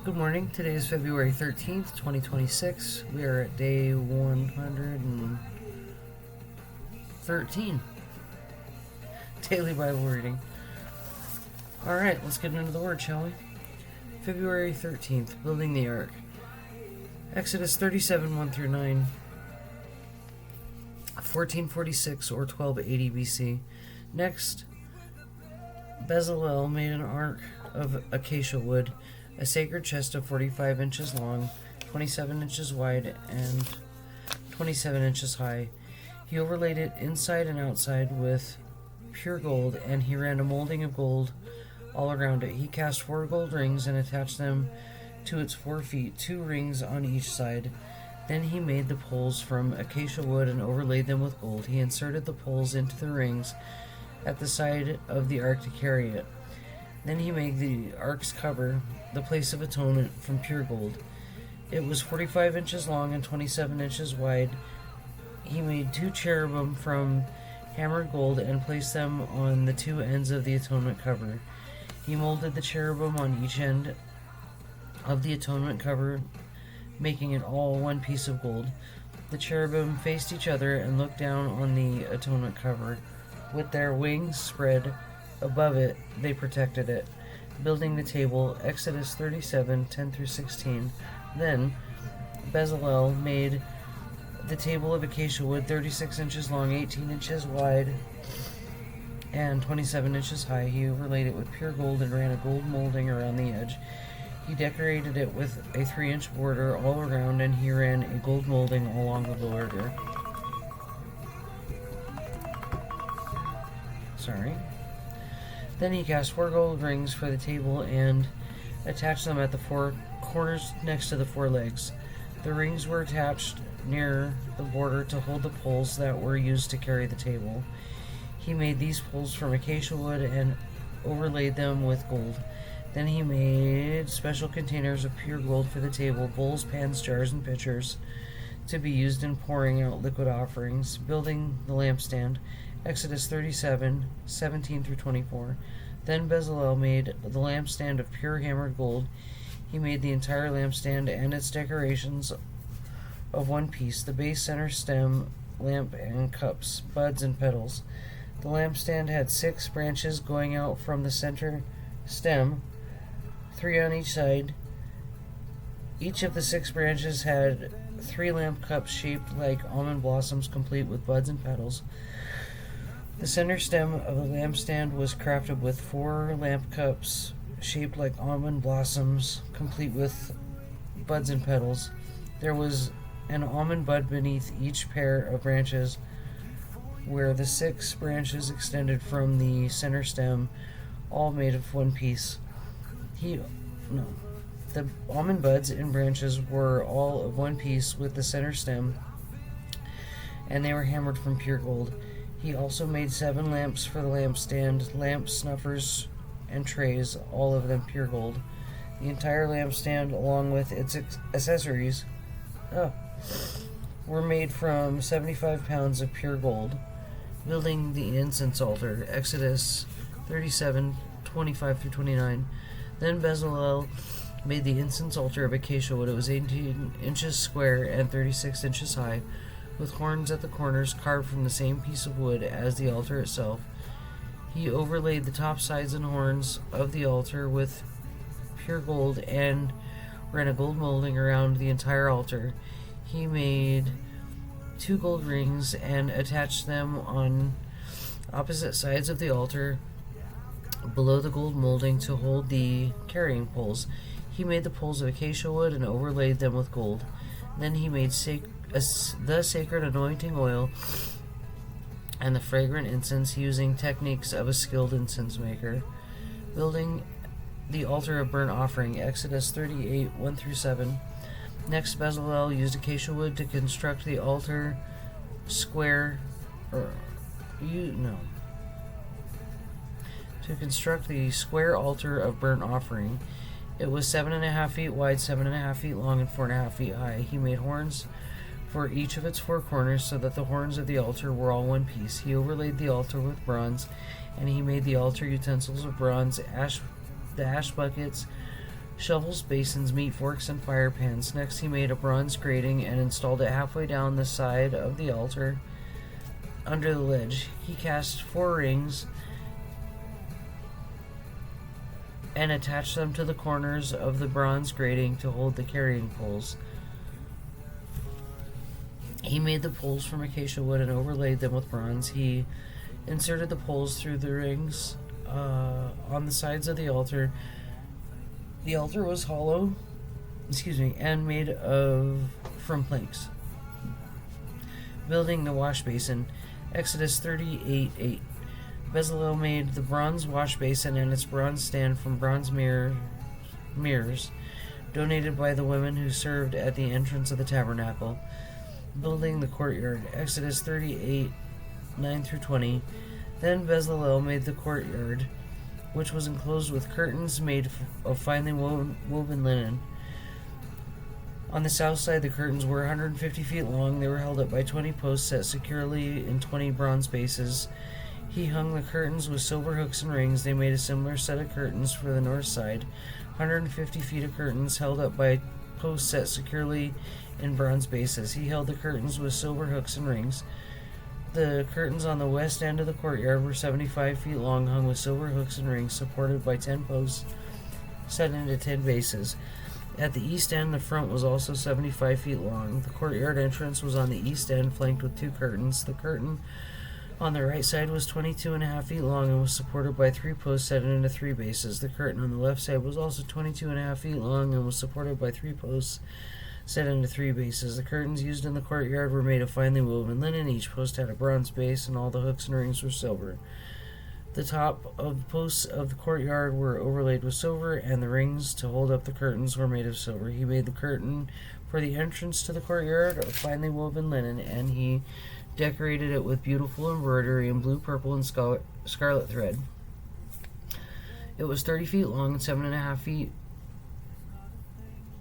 Good morning. Today is February 13th, 2026. We are at day 113. Daily Bible reading. Alright, let's get into the Word, shall we? February 13th, Building the Ark. Exodus 37, 1 through 9. 1446 or 1280 BC. Next, Bezalel made an ark of acacia wood, a sacred chest of 45 inches long, 27 inches wide, and 27 inches high. He overlaid it inside and outside with pure gold, and he ran a molding of gold all around it. He cast 4 gold rings and attached them to its 4 feet, 2 rings on each side. Then he made the poles from acacia wood and overlaid them with gold. He inserted the poles into the rings at the side of the ark to carry it. Then he made the ark's cover, the place of atonement, from pure gold. It was 45 inches long and 27 inches wide. He made 2 cherubim from hammered gold and placed them on the 2 ends of the atonement cover. He molded the cherubim on each end of the atonement cover, making it all one piece of gold. The cherubim faced each other and looked down on the atonement cover. With their wings spread above it, they protected it. Building the table, Exodus 37, 10 through 16. Then Bezalel made the table of acacia wood, 36 inches long, 18 inches wide, and 27 inches high. He overlaid it with pure gold and ran a gold molding around the edge. He decorated it with a 3-inch border all around, and he ran a gold molding along the border. Then he cast 4 gold rings for the table and attached them at the 4 corners next to the 4 legs. The rings were attached near the border to hold the poles that were used to carry the table. He made these poles from acacia wood and overlaid them with gold. Then he made special containers of pure gold for the table, bowls, pans, jars, and pitchers, to be used in pouring out liquid offerings. Building the lampstand, Exodus 37, 17 through 24. Then Bezalel made the lampstand of pure hammered gold. He made the entire lampstand and its decorations of one piece, the base, center, stem, lamp, and cups, buds, and petals. The lampstand had 6 branches going out from the center stem, 3 on each side. Each of the 6 branches had 3 lamp cups shaped like almond blossoms, complete with buds and petals. The center stem of the lampstand was crafted with 4 lamp cups shaped like almond blossoms, complete with buds and petals. There was an almond bud beneath each pair of branches, where the 6 branches extended from the center stem, all made of one piece. The almond buds and branches were all of one piece with the center stem, and they were hammered from pure gold. He also made 7 lamps for the lampstand, lamps, snuffers, and trays, all of them pure gold. The entire lampstand, along with its accessories, were made from 75 pounds of pure gold. Building the incense altar, Exodus 37, 25 through 29. Then Bezalel made the incense altar of acacia wood. It was 18 inches square and 36 inches high, with horns at the corners carved from the same piece of wood as the altar itself. He overlaid the top sides and horns of the altar with pure gold and ran a gold molding around the entire altar. He made 2 gold rings and attached them on opposite sides of the altar below the gold molding to hold the carrying poles. He made the poles of acacia wood and overlaid them with gold. Then he made the sacred anointing oil and the fragrant incense, using techniques of a skilled incense maker. Building the altar of burnt offering, Exodus 38, 1 through 7. Next, Bezalel used acacia wood to construct the altar the square altar of burnt offering. It was 7.5 feet wide, 7.5 feet long, and 4.5 feet high. He made horns for each of its 4 corners, so that the horns of the altar were all one piece. He overlaid the altar with bronze, and he made the altar utensils of bronze, the ash buckets shovels, basins, meat forks, and fire pans. Next, he made a bronze grating and installed it halfway down the side of the altar under the ledge. He cast 4 rings and attached them to the corners of the bronze grating to hold the carrying poles. He made the poles from acacia wood and overlaid them with bronze. He inserted the poles through the rings on the sides of the altar. The altar was hollow, and made from planks. Building the wash basin. Exodus 38:8. Bezalel made the bronze wash basin and its bronze stand from bronze mirrors donated by the women who served at the entrance of the tabernacle. Building the courtyard. Exodus 38:9-20. Then Bezalel made the courtyard, which was enclosed with curtains made of finely woven linen. On the south side, the curtains were 150 feet long. They were held up by 20 posts set securely in 20 bronze bases. He hung the curtains with silver hooks and rings. They made a similar set of curtains for the north side, 150 feet of curtains held up by posts set securely in bronze bases. He held the curtains with silver hooks and rings. The curtains on the west end of the courtyard were 75 feet long, hung with silver hooks and rings, supported by 10 posts set into 10 bases. At the east end, the front was also 75 feet long. The courtyard entrance was on the east end, flanked with 2 curtains. The curtain on the right side was 22.5 feet long and was supported by 3 posts set into 3 bases. The curtain on the left side was also 22.5 feet long and was supported by 3 posts set into 3 bases. The curtains used in the courtyard were made of finely woven linen. Each post had a bronze base, and all the hooks and rings were silver. The top of the posts of the courtyard were overlaid with silver, and the rings to hold up the curtains were made of silver. He made the curtain for the entrance to the courtyard of finely woven linen, and he decorated it with beautiful embroidery in blue, purple, and scarlet thread. It was 30 feet long and 7.5 feet,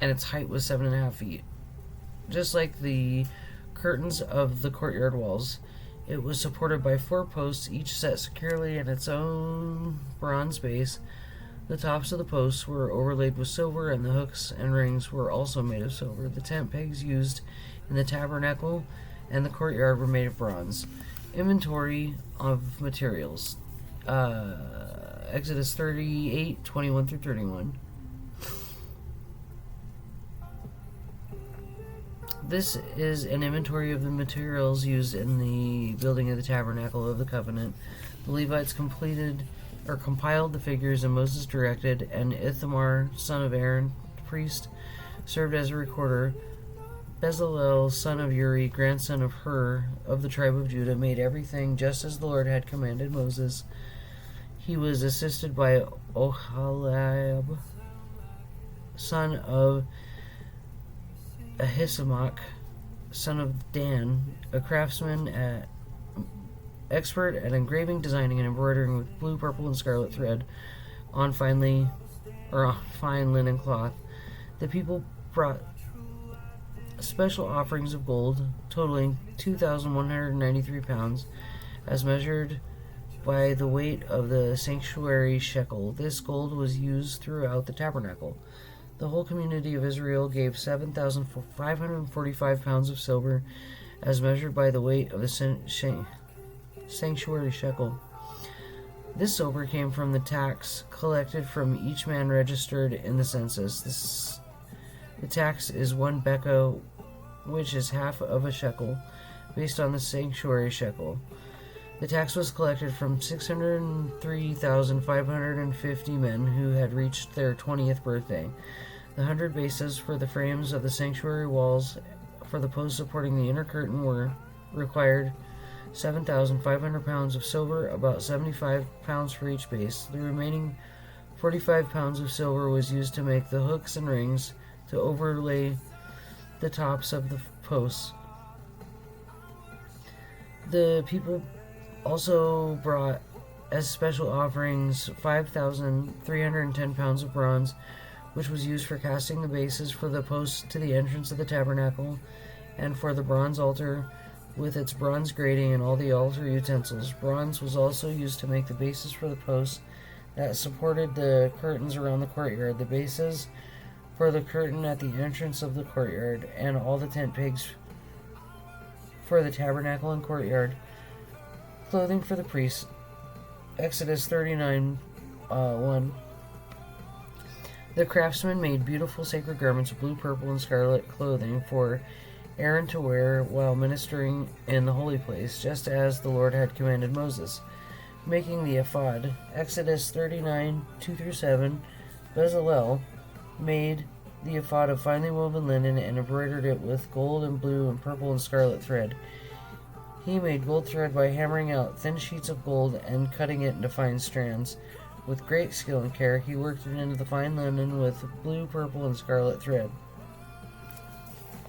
and its height was 7.5 feet. Just like the curtains of the courtyard walls, it was supported by 4 posts, each set securely in its own bronze base. The tops of the posts were overlaid with silver, and the hooks and rings were also made of silver. The tent pegs used in the tabernacle and the courtyard were made of bronze. Inventory of materials. Exodus 38:21-31. This is an inventory of the materials used in the building of the tabernacle of the covenant. The Levites compiled the figures, and Moses directed, and Ithamar, son of Aaron, the priest, served as a recorder. Bezalel, son of Uri, grandson of Hur, of the tribe of Judah, made everything just as the Lord had commanded Moses. He was assisted by Oholiab, son of Ahisamach, son of Dan, a craftsman expert at engraving, designing, and embroidering with blue, purple, and scarlet thread on fine linen cloth. The people brought special offerings of gold, totaling 2,193 pounds, as measured by the weight of the sanctuary shekel. This gold was used throughout the tabernacle. The whole community of Israel gave 7,545 pounds of silver, as measured by the weight of the sanctuary shekel. This silver came from the tax collected from each man registered in the census. The tax is 1 beka, which is half of a shekel, based on the sanctuary shekel. The tax was collected from 603,550 men who had reached their 20th birthday. The 100 bases for the frames of the sanctuary walls for the posts supporting the inner curtain required 7,500 pounds of silver, about 75 pounds for each base. The remaining 45 pounds of silver was used to make the hooks and rings to overlay the tops of the posts. The people also brought as special offerings 5,310 pounds of bronze, which was used for casting the bases for the posts to the entrance of the tabernacle, and for the bronze altar with its bronze grating and all the altar utensils. Bronze was also used to make the bases for the posts that supported the curtains around the courtyard, the bases for the curtain at the entrance of the courtyard, and all the tent pegs for the tabernacle and courtyard. Clothing for the priests. Exodus 39 1. The craftsmen made beautiful sacred garments of blue, purple, and scarlet clothing for Aaron to wear while ministering in the holy place, just as the Lord had commanded Moses. Making the ephod. Exodus 39 2-7. Bezalel made the ephod of finely woven linen and embroidered it with gold and blue and purple and scarlet thread. He made gold thread by hammering out thin sheets of gold and cutting it into fine strands. With great skill and care, he worked it into the fine linen with blue, purple, and scarlet thread.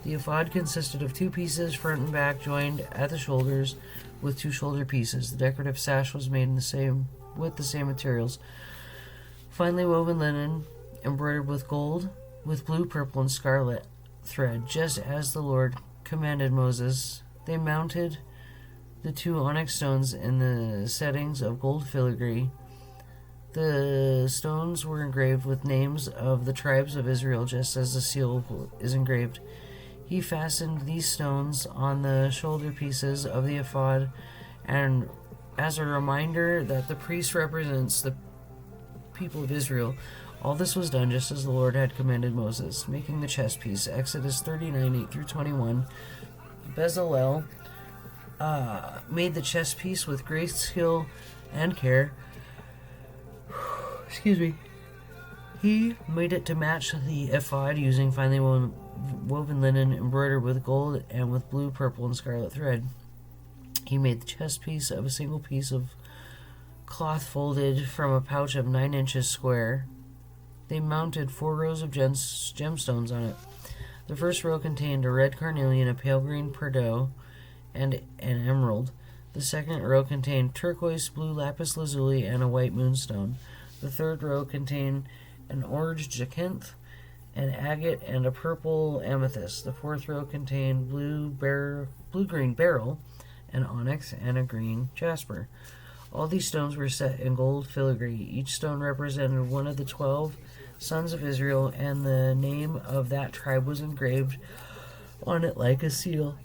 The ephod consisted of 2 pieces, front and back, joined at the shoulders with 2 shoulder pieces. The decorative sash was made with the same materials. Finely woven linen, embroidered with gold, with blue, purple, and scarlet thread, just as the Lord commanded Moses. They mounted the 2 onyx stones in the settings of gold filigree. The stones were engraved with names of the tribes of Israel, just as the seal is engraved. He fastened these stones on the shoulder pieces of the ephod, and as a reminder that the priest represents the people of Israel. All this was done just as the Lord had commanded Moses. Making the chest piece. Exodus 39 8-21. Bezalel made the chest piece with great skill and care. Excuse me. He made it to match the ephod using finely woven linen embroidered with gold and with blue, purple, and scarlet thread. He made the chest piece of a single piece of cloth folded from a pouch of 9 inches square. They mounted 4 rows of gemstones on it. The first row contained a red carnelian, a pale green peridot, and an emerald. The second row contained turquoise, blue lapis lazuli, and a white moonstone. The third row contained an orange jacinth, an agate, and a purple amethyst. The fourth row contained blue-green beryl, an onyx, and a green jasper. All these stones were set in gold filigree. Each stone represented one of the 12 sons of Israel, and the name of that tribe was engraved on it like a seal.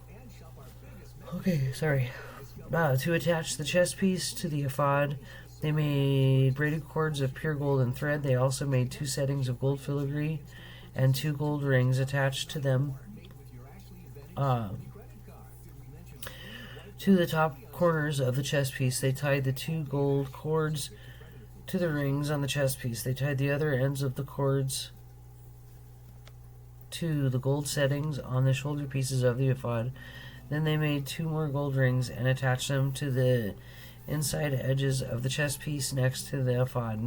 To attach the chest piece to the ephod, they made braided cords of pure gold and thread. They also made 2 settings of gold filigree and 2 gold rings attached to them to the top corners of the chest piece. They tied the 2 gold cords to the rings on the chest piece. They tied the other ends of the cords to the gold settings on the shoulder pieces of the ephod. Then they made 2 more gold rings and attached them to the inside edges of the chest piece next to the ephod.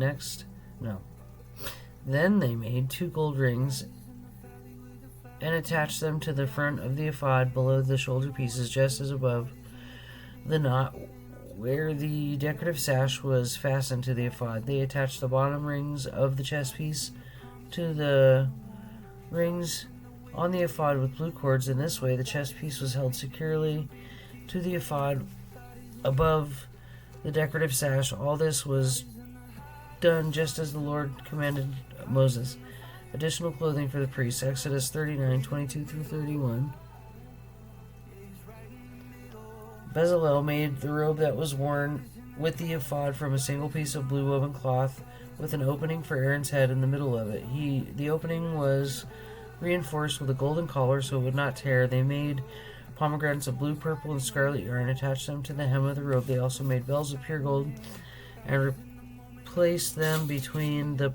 Then they made 2 gold rings and attached them to the front of the ephod below the shoulder pieces, just as above the knot where the decorative sash was fastened to the ephod. They attached the bottom rings of the chest piece to the rings on the ephod with blue cords. In this way, the chest piece was held securely to the ephod above the decorative sash. All this was done just as the Lord commanded Moses. Additional clothing for the priests. Exodus 39 22-31. Bezalel made the robe that was worn with the ephod from a single piece of blue woven cloth with an opening for Aaron's head in the middle of it. The opening was reinforced with a golden collar so it would not tear. They made pomegranates of blue, purple, and scarlet yarn, attached them to the hem of the robe. They also made bells of pure gold and replaced them between the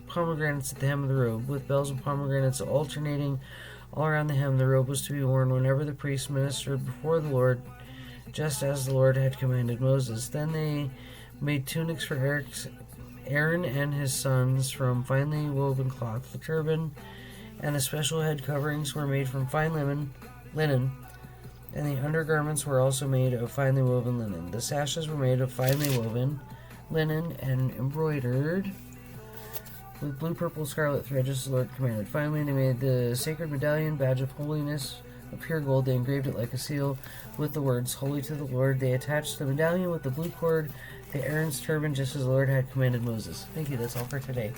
pomegranates at the hem of the robe. With bells and pomegranates alternating all around the hem, the robe was to be worn whenever the priest ministered before the Lord, just as the Lord had commanded Moses. Then they made tunics for Aaron and his sons from finely woven cloth. The turban and the special head coverings were made from fine linen, and the undergarments were also made of finely woven linen. The sashes were made of finely woven linen and embroidered with blue, purple, scarlet thread, just as the Lord commanded. Finally, they made the sacred medallion, badge of holiness, of pure gold. They engraved it like a seal with the words, "Holy to the Lord." They attached the medallion with the blue cord to Aaron's turban just as the Lord had commanded Moses. Thank you, that's all for today.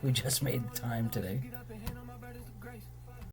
We just made time today.